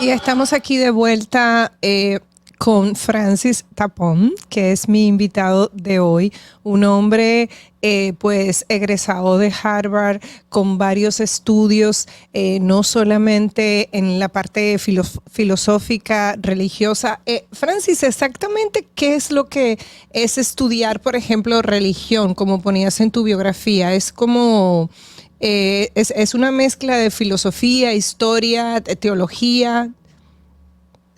Y estamos aquí de vuelta con Francis Tapón, que es mi invitado de hoy, un hombre pues egresado de Harvard con varios estudios, no solamente en la parte filosófica, religiosa. Francis, exactamente qué es lo que es estudiar, por ejemplo, religión, como ponías en tu biografía. Es como... es una mezcla de filosofía, historia, teología.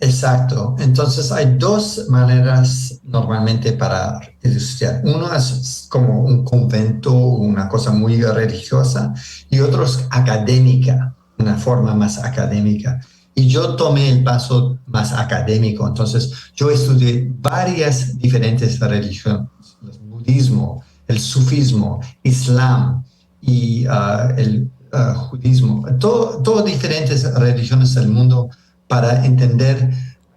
Exacto. Entonces hay dos maneras normalmente para estudiar. Uno es como un convento, una cosa muy religiosa, y otro es académica, una forma más académica. Y yo tomé el paso más académico. Entonces yo estudié varias diferentes religiones: el budismo, el sufismo, islam y el judismo. Todo diferentes religiones del mundo para entender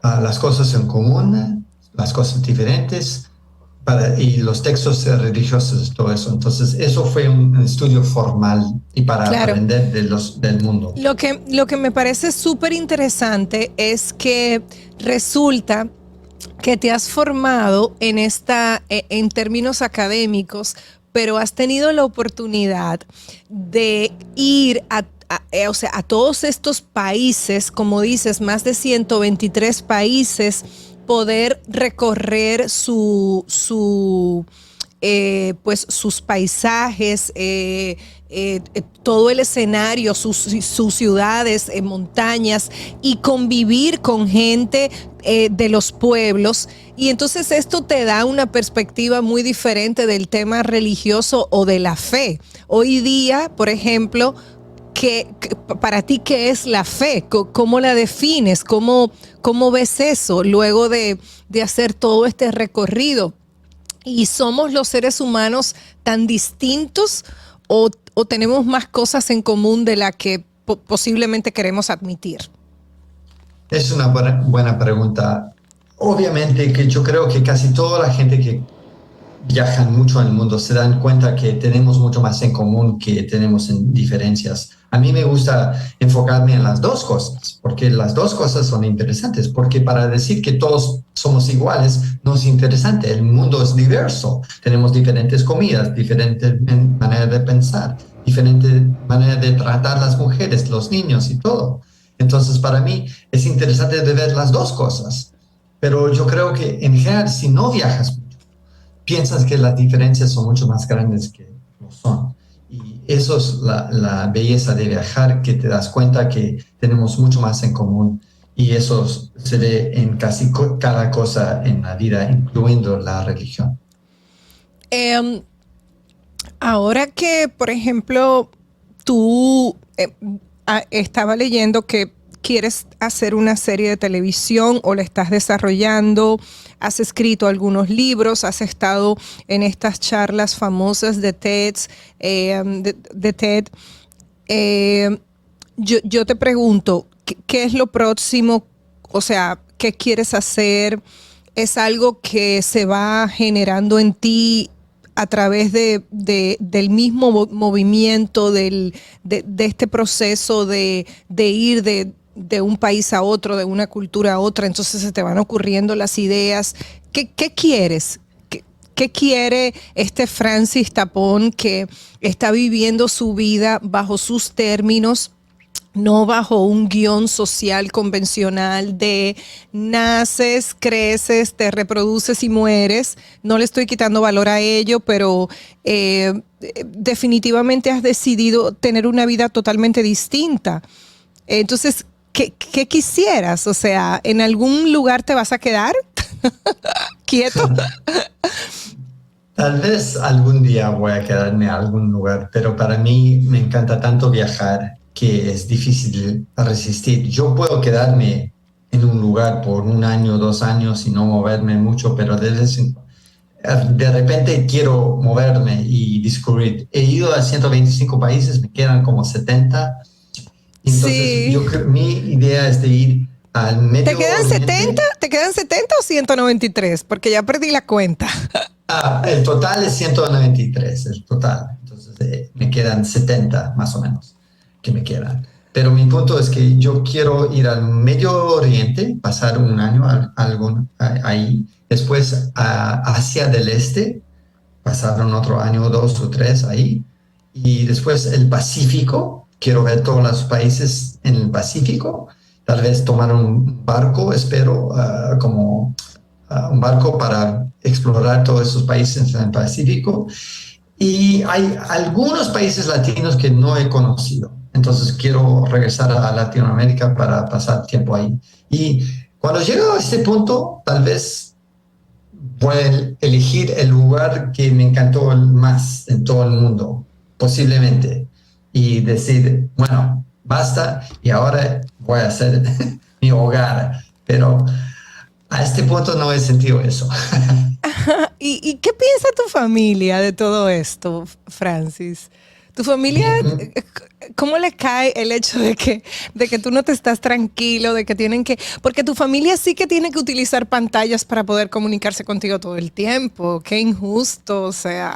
las cosas en común, las cosas diferentes, y los textos religiosos, todo eso. Entonces, eso fue un estudio formal y para Claro. aprender del mundo. Lo que me parece súper interesante es que resulta que te has formado en términos académicos, pero has tenido la oportunidad de ir o sea, a todos estos países, como dices, más de 123 países, poder recorrer pues sus paisajes, todo el escenario, sus ciudades, montañas, y convivir con gente de los pueblos. Y entonces esto te da una perspectiva muy diferente del tema religioso o de la fe. Hoy día, por ejemplo, para ti, ¿qué es la fe? ¿Cómo la defines? ¿Cómo ves eso luego de hacer todo este recorrido? ¿Y somos los seres humanos tan distintos o tenemos más cosas en común de la que posiblemente queremos admitir? Es una buena pregunta. Obviamente que yo creo que casi toda la gente que viajan mucho en el mundo se dan cuenta que tenemos mucho más en común que tenemos en diferencias. A mí me gusta enfocarme en las dos cosas, porque las dos cosas son interesantes, porque para decir que todos somos iguales no es interesante. El mundo es diverso, tenemos diferentes comidas, diferentes maneras de pensar, diferentes maneras de tratar a las mujeres, los niños y todo. Entonces, para mí es interesante de ver las dos cosas, pero yo creo que en general, si no viajas, piensas que las diferencias son mucho más grandes que lo son. Y eso es la belleza de viajar, que te das cuenta que tenemos mucho más en común. Y eso se ve en casi cada cosa en la vida, incluyendo la religión. Ahora que, por ejemplo, tú estaba leyendo que quieres hacer una serie de televisión o la estás desarrollando, has escrito algunos libros, has estado en estas charlas famosas de TED, de TED. Yo te pregunto, ¿qué es lo próximo? O sea, ¿qué quieres hacer? ¿Es algo que se va generando en ti a través del mismo movimiento, de este proceso de ir de un país a otro, de una cultura a otra? Entonces se te van ocurriendo las ideas. ¿Qué quieres? ¿Qué quiere este Francis Tapón, que está viviendo su vida bajo sus términos, no bajo un guión social convencional de naces, creces, te reproduces y mueres? No le estoy quitando valor a ello, pero definitivamente has decidido tener una vida totalmente distinta. Entonces, ¿qué quisieras? O sea, ¿en algún lugar te vas a quedar quieto? Tal vez algún día voy a quedarme en algún lugar, pero para mí me encanta tanto viajar que es difícil resistir. Yo puedo quedarme en un lugar por un año, 2 años y no moverme mucho, pero de repente quiero moverme y descubrir. He ido a 125 países, me quedan como 70. Entonces, Sí. mi idea es de ir al Medio ¿Te quedan Oriente. 70? ¿Te quedan 70 o 193? Porque ya perdí la cuenta. El total es 193, el total. Entonces, me quedan 70 más o menos que me quedan. Pero mi punto es que yo quiero ir al Medio Oriente, pasar un año ahí, después a Asia del Este, pasaron otro año, 2 o 3 ahí, y después el Pacífico, quiero ver todos los países en el Pacífico, tal vez tomar un barco, espero, un barco para explorar todos esos países en el Pacífico. Y hay algunos países latinos que no he conocido. Entonces quiero regresar a Latinoamérica para pasar tiempo ahí. Y cuando llego a este punto, tal vez voy a elegir el lugar que me encantó más en todo el mundo, posiblemente. Y decir, bueno, basta y ahora voy a hacer mi hogar. Pero a este punto no he sentido eso. ¿Y qué piensa tu familia de todo esto, Francis? ¿Tu familia, cómo le cae el hecho de que tú no te estás tranquilo, de que tienen que... Porque tu familia sí que tiene que utilizar pantallas para poder comunicarse contigo todo el tiempo. Qué injusto, o sea.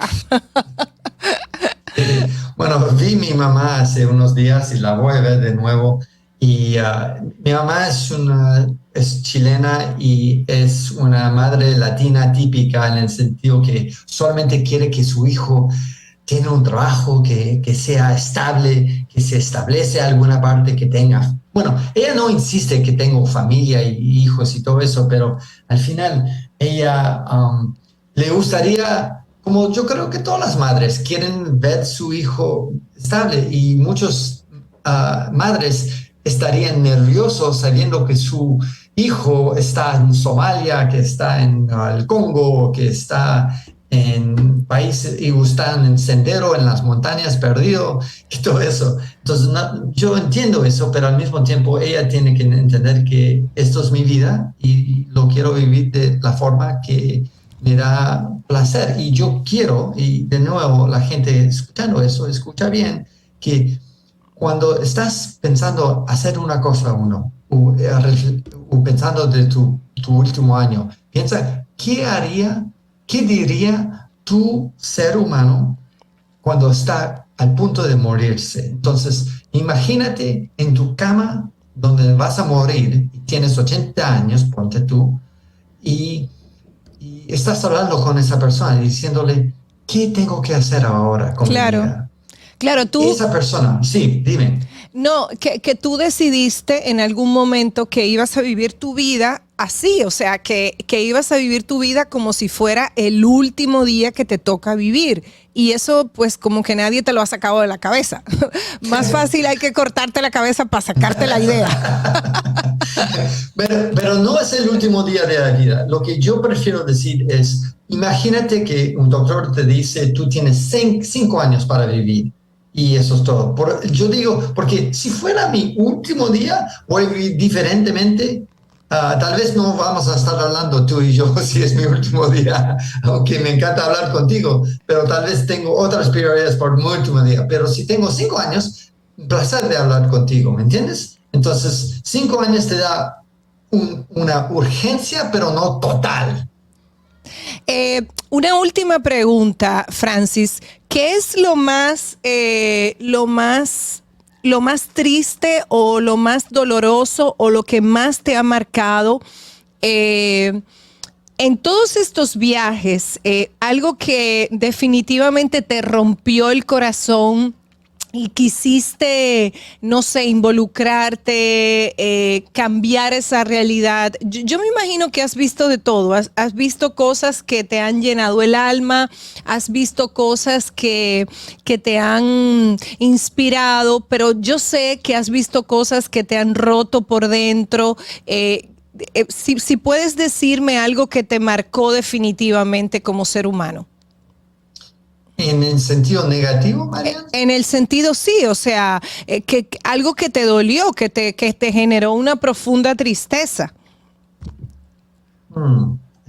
Bueno, vi mi mamá hace unos días y la voy a ver de nuevo. Y mi mamá es chilena y es una madre latina típica en el sentido que solamente quiere que su hijo tenga un trabajo que sea estable, que se establece alguna parte que tenga. Bueno, ella no insiste que tengo familia y hijos y todo eso, pero al final ella le gustaría, como yo creo que todas las madres quieren ver su hijo estable y muchos madres estarían nerviosos sabiendo que su hijo está en Somalia, que está en el Congo, que está en países y están en sendero, en las montañas perdido y todo eso. Entonces, yo entiendo eso, pero al mismo tiempo ella tiene que entender que esto es mi vida y lo quiero vivir de la forma que me da placer. Y yo quiero, y de nuevo la gente escuchando eso, escucha bien, que cuando estás pensando hacer una cosa o pensando de tu último año, piensa, ¿qué diría tu ser humano cuando está al punto de morirse? Entonces, imagínate en tu cama donde vas a morir y tienes 80 años, ponte tú, y estás hablando con esa persona y diciéndole, ¿qué tengo que hacer ahora con mi vida? Claro, tú... Esa persona, sí, dime. No, que tú decidiste en algún momento que ibas a vivir tu vida así, o sea, que ibas a vivir tu vida como si fuera el último día que te toca vivir. Y eso, pues, como que nadie te lo ha sacado de la cabeza. Más fácil hay que cortarte la cabeza para sacarte la idea. Pero no es el último día de la vida. Lo que yo prefiero decir es, imagínate que un doctor te dice, tú tienes 5 años para vivir. Y eso es todo. Yo digo, porque si fuera mi último día, voy a vivir diferentemente. Tal vez no vamos a estar hablando tú y yo si es mi último día, aunque me encanta hablar contigo, pero tal vez tengo otras prioridades por mi último día. Pero si tengo 5 años, un placer de hablar contigo, ¿me entiendes? Entonces, 5 años te da una urgencia, pero no total. Una última pregunta, Francis. ¿Qué es lo más triste o lo más doloroso o lo que más te ha marcado en todos estos viajes? Algo que definitivamente te rompió el corazón y quisiste, no sé, involucrarte, cambiar esa realidad. Yo me imagino que has visto de todo. Has visto cosas que te han llenado el alma, has visto cosas que te han inspirado, pero yo sé que has visto cosas que te han roto por dentro. Si puedes decirme algo que te marcó definitivamente como ser humano. ¿En el sentido negativo, Marian? En el sentido sí, o sea, que algo que te dolió, que te generó una profunda tristeza.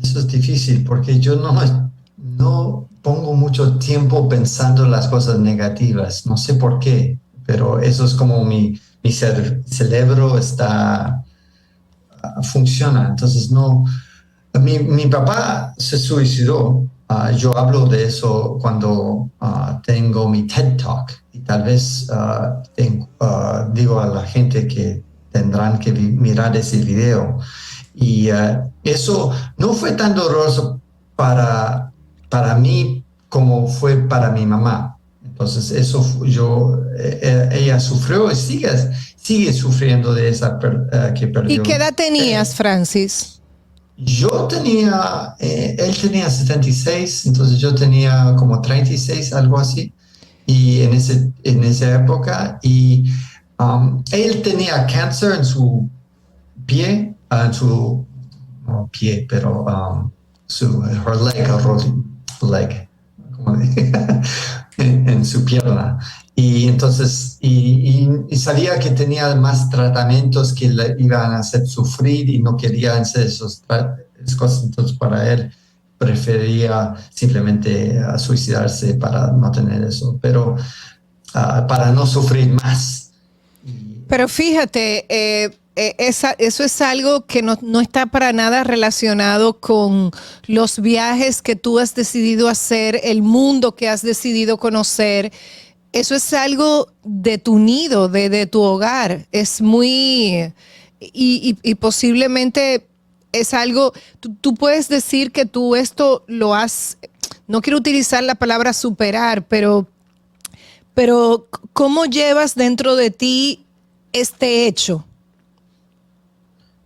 Eso es difícil porque yo no pongo mucho tiempo pensando en las cosas negativas. No sé por qué, pero eso es como mi cerebro funciona. Entonces no. Mi papá se suicidó. Yo hablo de eso cuando tengo mi TED Talk. tal vez digo a la gente que tendrán que mirar ese video. Y eso no fue tan doloroso para mí como fue para mi mamá. Entonces, ella sufrió y sigue sufriendo de esa que perdió. ¿Y qué edad tenías, Francis? Yo él tenía 76, entonces yo tenía como 36, algo así, y en esa época, y él tenía cáncer en su pie, no pie, pero her leg, en su pierna. Y entonces, y sabía que tenía más tratamientos que le iban a hacer sufrir y no quería hacer esas cosas. Entonces, para él, prefería simplemente suicidarse para no tener eso, pero para no sufrir más. Pero fíjate, eso es algo que no está para nada relacionado con los viajes que tú has decidido hacer, el mundo que has decidido conocer. Eso es algo de tu nido, de tu hogar. Es muy... Y posiblemente es algo... Tú puedes decir que tú esto lo has... No quiero utilizar la palabra superar, pero ¿cómo llevas dentro de ti este hecho?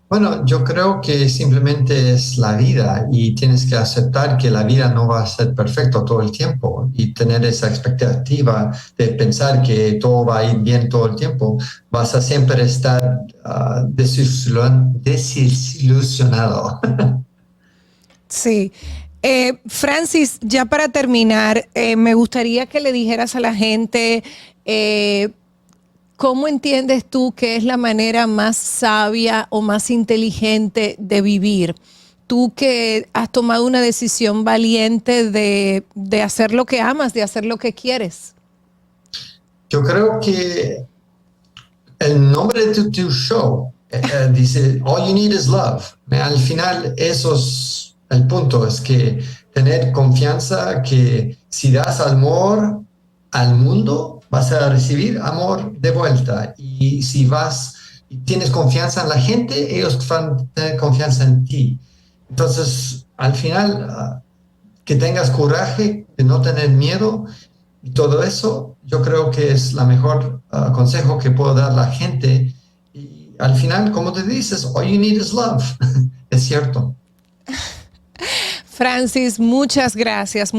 Bueno, yo creo que simplemente es la vida y tienes que aceptar que la vida no va a ser perfecto todo el tiempo y tener esa expectativa de pensar que todo va a ir bien todo el tiempo. Vas a siempre estar desilusionado. Sí. Francis, ya para terminar, me gustaría que le dijeras a la gente ¿cómo entiendes tú que es la manera más sabia o más inteligente de vivir? Tú que has tomado una decisión valiente de hacer lo que amas, de hacer lo que quieres. Yo creo que el nombre de tu show dice, all you need is love. Al final, eso es el punto, es que tener confianza que si das amor al mundo, vas a recibir amor de vuelta. Y si vas y tienes confianza en la gente, ellos van a tener confianza en ti. Entonces, al final, que tengas coraje, de no tener miedo y todo eso, yo creo que es la mejor consejo que puedo dar a la gente. Y al final, como te dices, all you need is love. Es cierto. Francis, muchas gracias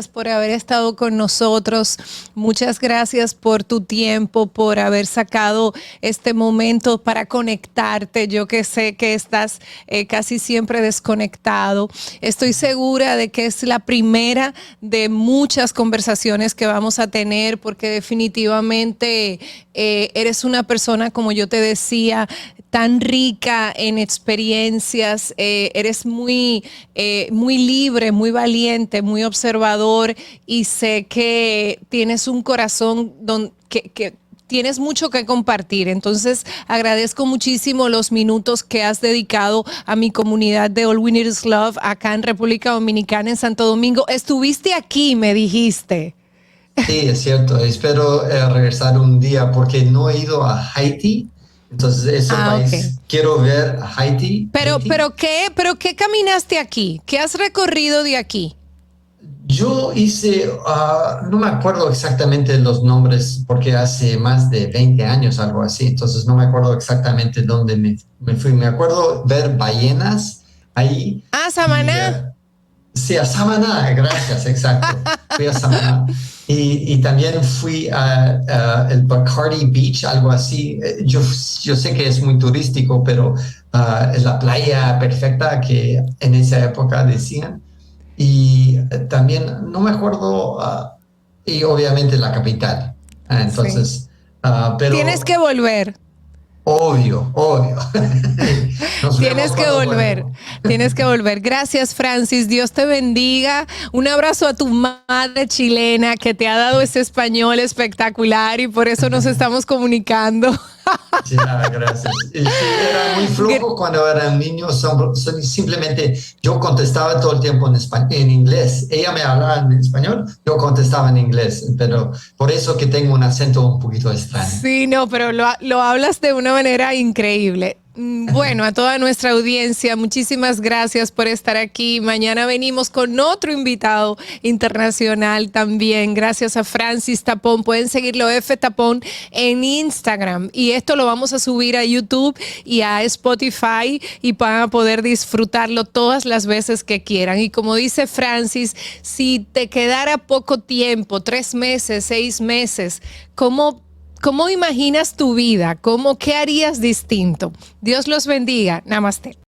por haber estado con nosotros, muchas gracias por tu tiempo, por haber sacado este momento para conectarte. Yo que sé que estás casi siempre desconectado. Estoy segura de que es la primera de muchas conversaciones que vamos a tener, porque definitivamente eres una persona, como yo te decía, tan rica en experiencias, eres muy libre, muy valiente, muy observador, y sé que tienes un corazón que tienes mucho que compartir. Entonces, agradezco muchísimo los minutos que has dedicado a mi comunidad de All We Need Is Love acá en República Dominicana, en Santo Domingo. Estuviste aquí, me dijiste. Sí, es cierto. Espero regresar un día porque no he ido a Haití. Entonces, ese país, okay. Quiero ver a Haití. Pero ¿qué caminaste aquí? ¿Qué has recorrido de aquí? Yo hice, no me acuerdo exactamente los nombres porque hace más de 20 años, algo así. Entonces, no me acuerdo exactamente dónde me fui. Me acuerdo ver ballenas ahí. Samaná. Sí, a Samaná, gracias, exacto. Fui a Samaná. Y también fui a el Bacardi Beach, algo así. Yo sé que es muy turístico, pero es la playa perfecta que en esa época decían. Y también, no me acuerdo, y obviamente la capital. Entonces, sí. Pero... Tienes que volver. Obvio. Tienes que volver. Gracias, Francis. Dios te bendiga. Un abrazo a tu madre chilena que te ha dado ese español espectacular y por eso nos estamos comunicando. Ya, gracias. Y sí, era muy flojo cuando era niño. Simplemente yo contestaba todo el tiempo en inglés. Ella me hablaba en español, yo contestaba en inglés. Pero por eso que tengo un acento un poquito extraño. Sí, no, pero lo hablas de una manera increíble. Bueno, a toda nuestra audiencia, muchísimas gracias por estar aquí. Mañana venimos con otro invitado internacional también. Gracias a Francis Tapón. Pueden seguirlo F Tapón en Instagram. Y esto lo vamos a subir a YouTube y a Spotify y van a poder disfrutarlo todas las veces que quieran. Y como dice Francis, si te quedara poco tiempo, 3 meses, 6 meses, ¿cómo imaginas tu vida? ¿Qué harías distinto? Dios los bendiga. Namaste.